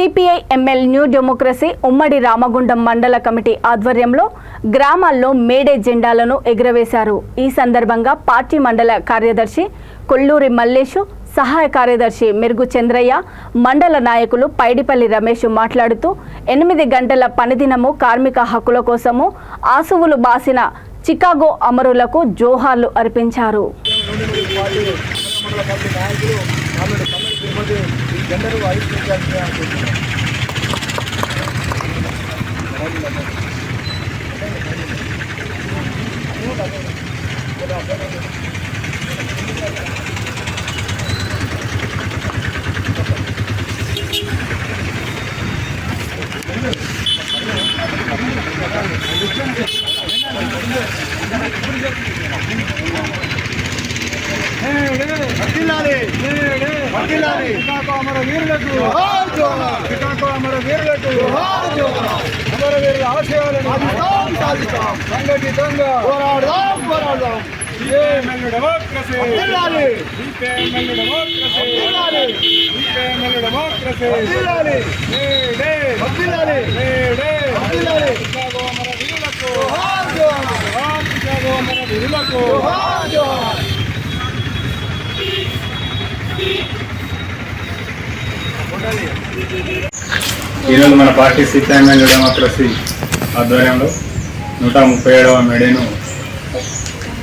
CPI ML new democracy ఉమ్మడి రామగుండం మండల committee ఆధ్వర్యంలో గ్రామాల్లో మేడే జెండాలను ఎగురవేశారు। ఈ సందర్భంగా పార్టీ మండల కార్యదర్శి కొల్లూరి మల్లేషు, సహాయ కార్యదర్శి మెరుగు చంద్రయ్య, మండల నాయకులు పైడిపల్లి రమేష్ మాట్లాడుతూ 8 గంటల పనిదినము కార్మిక హక్కుల కోసము ఆసువులు బాసిన చికాగో అమరులకు జోహార్లు అర్పించారు। ఈరోజు మన party CPI ML new democracy ఆధ్వర్యంలో 137వ మేడేను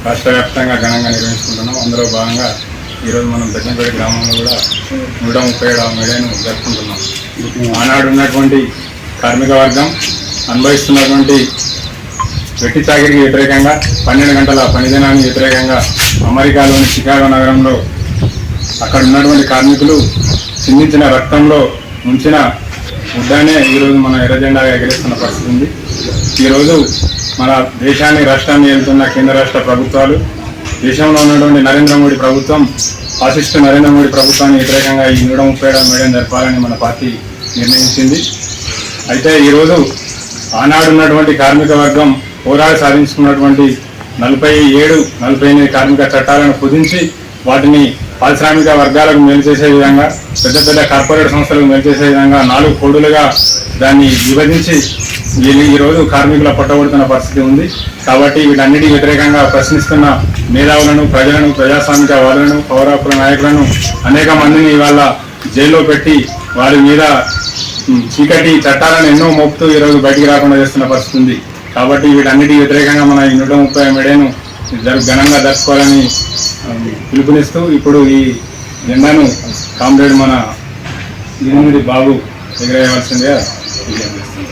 రాష్ట్ర వ్యాప్తంగా ఘనంగా నిర్వహించుకుంటున్నాం। అందులో భాగంగా ఈరోజు మనం బెజ్జంపేట గ్రామంలో కూడా 137వ మేడేను జరుపుకుంటున్నాం। ఆనాడు ఉన్నటువంటి కార్మిక వర్గం అనుభవిస్తున్నటువంటి వెట్టి చాకిరికి వ్యతిరేకంగా 12 గంటల పనిదినానికి వ్యతిరేకంగా అమెరికాలోని చికాగో నగరంలో అక్కడ ఉన్నటువంటి కార్మికులు చిందించిన రక్తంలో ఉంచిన ముద్దనే ఈరోజు మన ఎర్రజెండాగా ఎగరేస్తున్న పరిస్థితి ఉంది। ఈరోజు మన దేశాన్ని రాష్ట్రాన్ని వెళ్తున్న కేంద్ర రాష్ట్ర ప్రభుత్వాలు, దేశంలో ఉన్నటువంటి నరేంద్ర మోడీ ప్రభుత్వం, ఫాసిస్టు నరేంద్ర మోడీ ప్రభుత్వానికి వ్యతిరేకంగా ఈ 137వ మేడేను జరపాలని మన పార్టీ నిర్ణయించింది। అయితే ఈరోజు ఆనాడు ఉన్నటువంటి కార్మిక వర్గం పోరాడి సాధించుకున్నటువంటి 47-48 కార్మిక చట్టాలను కుదించి వాటిని పారిశ్రామిక వర్గాలకు మేలు చేసే విధంగా, పెద్ద పెద్ద కార్పొరేట్ సంస్థలకు మేలు చేసే విధంగా 4 కోడులుగా దాన్ని విభజించి ఈరోజు కార్మికుల పట్టబడుతున్న పరిస్థితి ఉంది। కాబట్టి వీటన్నిటి వ్యతిరేకంగా ప్రశ్నిస్తున్న మేధావులను, ప్రజలను, ప్రజాస్వామిక వాదులను, పౌర హక్కుల నాయకులను అనేక మందిని ఇవాళ జైల్లో పెట్టి వారి మీద చీకటి చట్టాలను ఎన్నో మోపుతూ ఈరోజు బయటికి రాకుండా చేస్తున్న పరిస్థితి ఉంది। కాబట్టి వీటన్నిటి వ్యతిరేకంగా మన ఈ 130 మేడేను ఘనంగా జరుపుకోవాలని పిలుపునిస్తూ ఇప్పుడు ఈ జెండాను కామ్రేడ్ మన 8 బాబు ఎగరేయవలసిందిగా విజ్ఞప్తి చేస్తున్నాను।